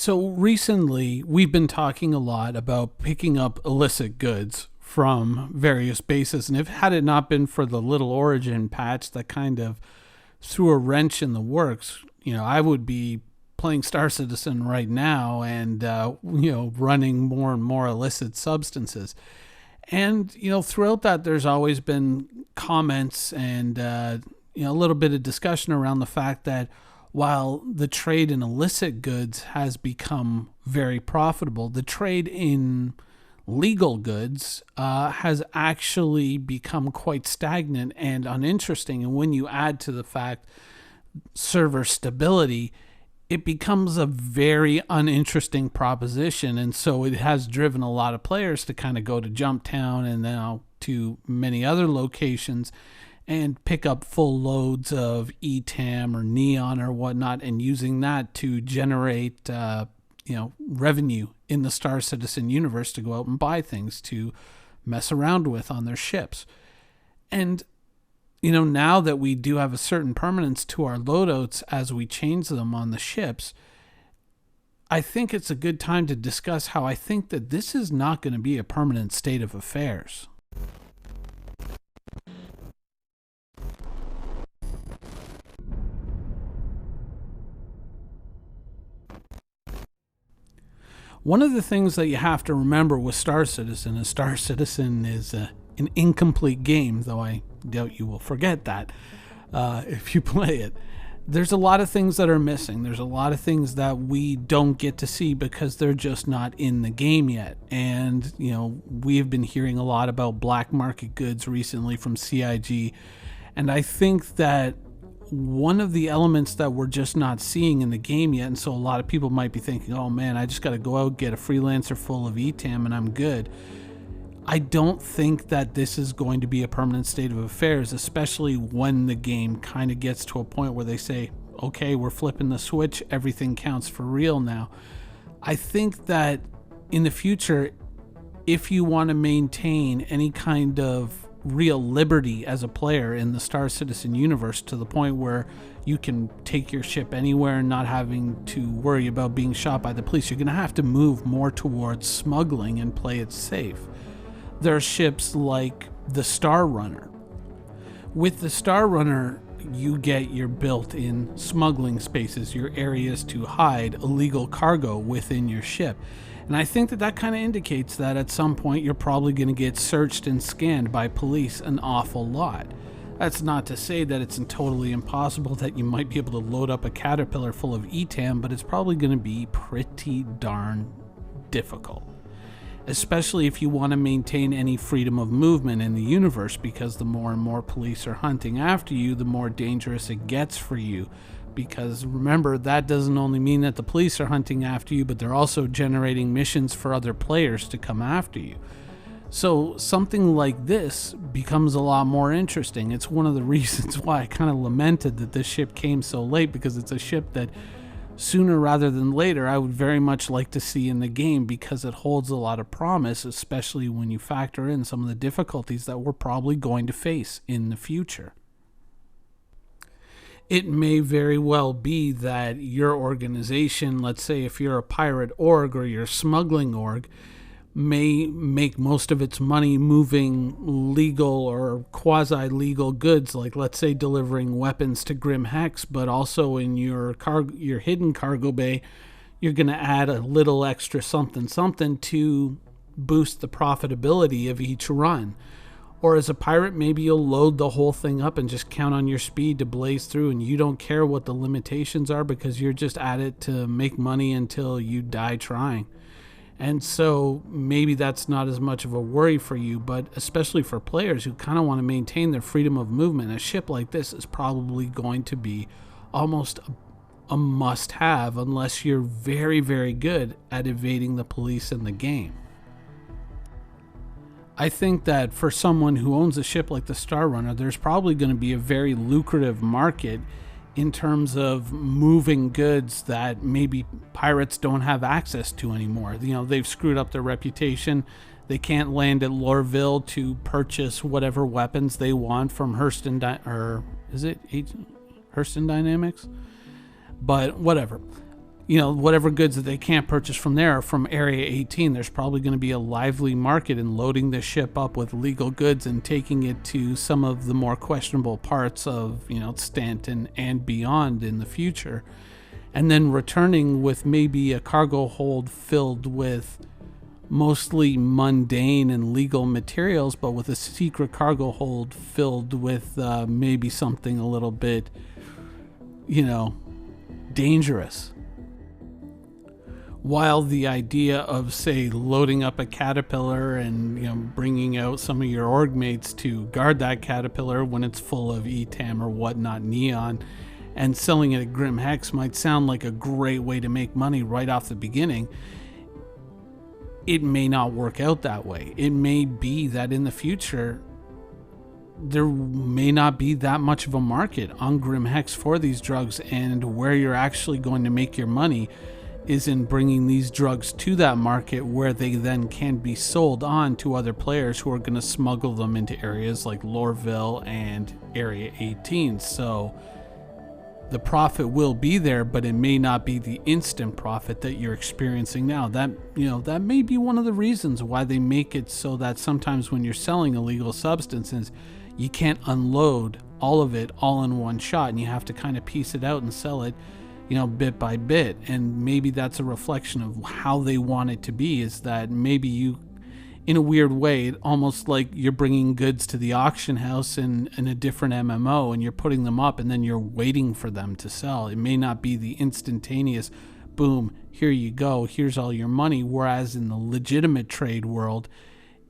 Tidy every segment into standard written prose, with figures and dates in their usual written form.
So recently, we've been talking a lot about picking up illicit goods from various bases. And if had it not been for the little origin patch that kind of threw a wrench in the works, I would be playing Star Citizen right now and, running more and more illicit substances. And, throughout that, there's always been comments and, a little bit of discussion around the fact that while the trade in illicit goods has become very profitable, the trade in legal goods has actually become quite stagnant and uninteresting. And when you add to the fact server stability, it becomes a very uninteresting proposition. And so it has driven a lot of players to kind of go to Jumptown and now to many other locations and pick up full loads of ETAM or Neon or whatnot, and using that to generate, revenue in the Star Citizen universe to go out and buy things to mess around with on their ships. And, now that we do have a certain permanence to our loadouts as we change them on the ships, I think it's a good time to discuss how I think that this is not going to be a permanent state of affairs. One of the things that you have to remember with Star Citizen is an incomplete game, though I doubt you will forget that if you play it. There's a lot of things that are missing. There's a lot of things that we don't get to see because they're just not in the game yet. And, we have been hearing a lot about black market goods recently from CIG. And I think that one of the elements that we're just not seeing in the game yet, and so a lot of people might be thinking, oh man, I just got to go out, get a freelancer full of ETAM and I'm good. I don't think that this is going to be a permanent state of affairs, especially when the game kind of gets to a point where they say, okay, we're flipping the switch, everything counts for real now. I think that in the future, if you want to maintain any kind of real liberty as a player in the Star Citizen universe to the point where you can take your ship anywhere and not having to worry about being shot by the police, you're going to have to move more towards smuggling and play it safe. There are ships like the Star Runner. With the Star Runner, you get your built-in smuggling spaces, your areas to hide illegal cargo within your ship. And I think that kind of indicates that at some point you're probably going to get searched and scanned by police an awful lot. That's not to say that it's totally impossible that you might be able to load up a Caterpillar full of ETAM, but it's probably going to be pretty darn difficult. Especially if you want to maintain any freedom of movement in the universe, because the more and more police are hunting after you, the more dangerous it gets for you. Because remember, that doesn't only mean that the police are hunting after you, but they're also generating missions for other players to come after you. So something like this becomes a lot more interesting. It's one of the reasons why I kind of lamented that this ship came so late, because it's a ship that sooner rather than later I would very much like to see in the game, because it holds a lot of promise, especially when you factor in some of the difficulties that we're probably going to face in the future. It may very well be that your organization, let's say if you're a pirate org or you're a smuggling org, may make most of its money moving legal or quasi-legal goods, like let's say delivering weapons to Grim Hex, but also in your hidden cargo bay, you're going to add a little extra something to boost the profitability of each run. Or as a pirate, maybe you'll load the whole thing up and just count on your speed to blaze through, and you don't care what the limitations are because you're just at it to make money until you die trying. And so maybe that's not as much of a worry for you, but especially for players who kind of want to maintain their freedom of movement, a ship like this is probably going to be almost a must-have unless you're very, very good at evading the police in the game. I think that for someone who owns a ship like the Star Runner, there's probably going to be a very lucrative market in terms of moving goods that maybe pirates don't have access to anymore. They've screwed up their reputation. They can't land at Lorville to purchase whatever weapons they want from Hurston Dynamics? But whatever. whatever goods that they can't purchase from there from Area 18. There's probably going to be a lively market in loading the ship up with legal goods and taking it to some of the more questionable parts of, Stanton and beyond in the future. And then returning with maybe a cargo hold filled with mostly mundane and legal materials, but with a secret cargo hold filled with maybe something a little bit, dangerous. While the idea of, say, loading up a caterpillar and bringing out some of your org mates to guard that caterpillar when it's full of ETAM or whatnot, neon, and selling it at Grim Hex might sound like a great way to make money right off the beginning, it may not work out that way. It may be that in the future there may not be that much of a market on Grim Hex for these drugs, and where you're actually going to make your money is in bringing these drugs to that market where they then can be sold on to other players who are going to smuggle them into areas like Lorville and Area 18. So the profit will be there, but it may not be the instant profit that you're experiencing now. That may be one of the reasons why they make it so that sometimes when you're selling illegal substances, you can't unload all of it all in one shot, and you have to kind of piece it out and sell it bit by bit. And maybe that's a reflection of how they want it to be, is that maybe you, in a weird way, almost like you're bringing goods to the auction house in a different MMO, and you're putting them up and then you're waiting for them to sell. It may not be the instantaneous, boom, here you go, here's all your money. Whereas in the legitimate trade world,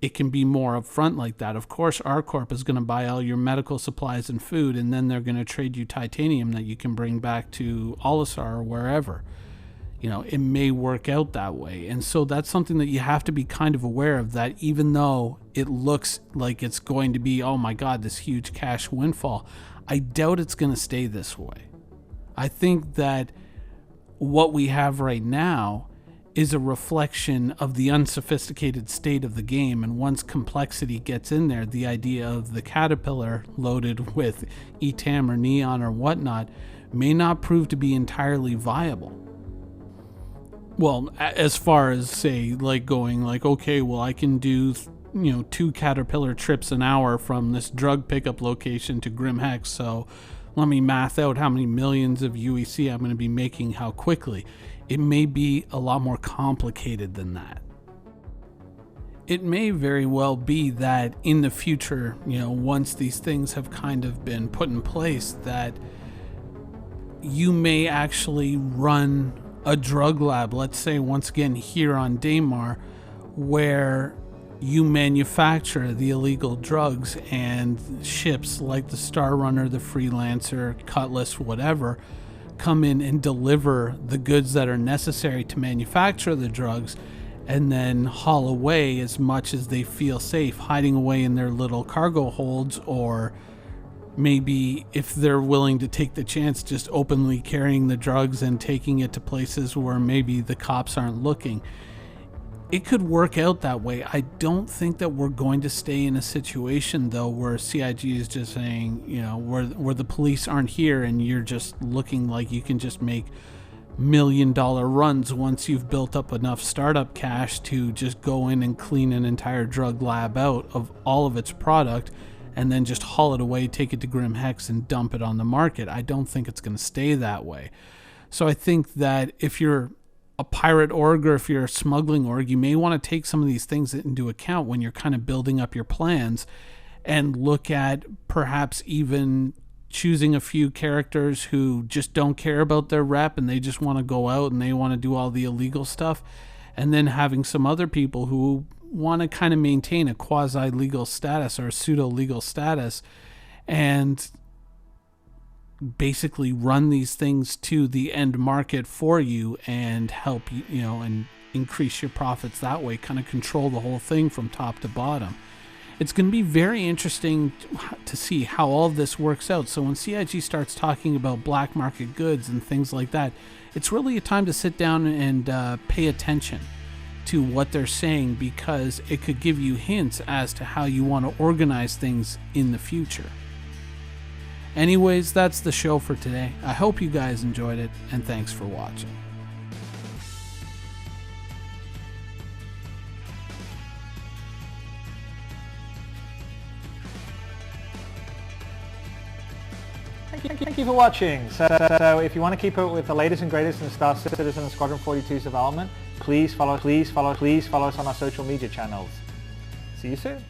it can be more upfront like that. Of course, R-Corp is going to buy all your medical supplies and food, and then they're going to trade you titanium that you can bring back to Olisar or wherever. It may work out that way. And so that's something that you have to be kind of aware of, that even though it looks like it's going to be, oh my God, this huge cash windfall, I doubt it's going to stay this way. I think that what we have right now is a reflection of the unsophisticated state of the game, and once complexity gets in there, the idea of the caterpillar loaded with ETAM or neon or whatnot may not prove to be entirely viable. Well, as far as, say, like going like, okay, well, I can do 2 caterpillar trips an hour from this drug pickup location to Grim Hex, so let me math out how many millions of UEC I'm going to be making how quickly. It may be a lot more complicated than that. It may very well be that in the future, once these things have kind of been put in place, that you may actually run a drug lab, let's say once again here on Daymar, where you manufacture the illegal drugs, and ships like the Star Runner, the Freelancer, Cutlass, whatever, come in and deliver the goods that are necessary to manufacture the drugs, and then haul away as much as they feel safe, hiding away in their little cargo holds, or maybe if they're willing to take the chance, just openly carrying the drugs and taking it to places where maybe the cops aren't looking. It could work out that way. I don't think that we're going to stay in a situation, though, where CIG is just saying, where the police aren't here and you're just looking like you can just make $1 million runs once you've built up enough startup cash to just go in and clean an entire drug lab out of all of its product and then just haul it away, take it to Grim Hex and dump it on the market. I don't think it's going to stay that way. So I think that if you're a pirate org or if you're a smuggling org, you may want to take some of these things into account when you're kind of building up your plans, and look at perhaps even choosing a few characters who just don't care about their rep and they just want to go out and they want to do all the illegal stuff, and then having some other people who want to kind of maintain a quasi-legal status or a pseudo-legal status and basically run these things to the end market for you and help you, and increase your profits that way, kind of control the whole thing from top to bottom. It's going to be very interesting to see how all of this works out. So when CIG starts talking about black market goods and things like that, it's really a time to sit down and pay attention to what they're saying, because it could give you hints as to how you want to organize things in the future. Anyways, that's the show for today. I hope you guys enjoyed it, and thanks for watching. Thank you for watching. So if you want to keep up with the latest and greatest in Star Citizen and Squadron 42's development, please follow us on our social media channels. See you soon.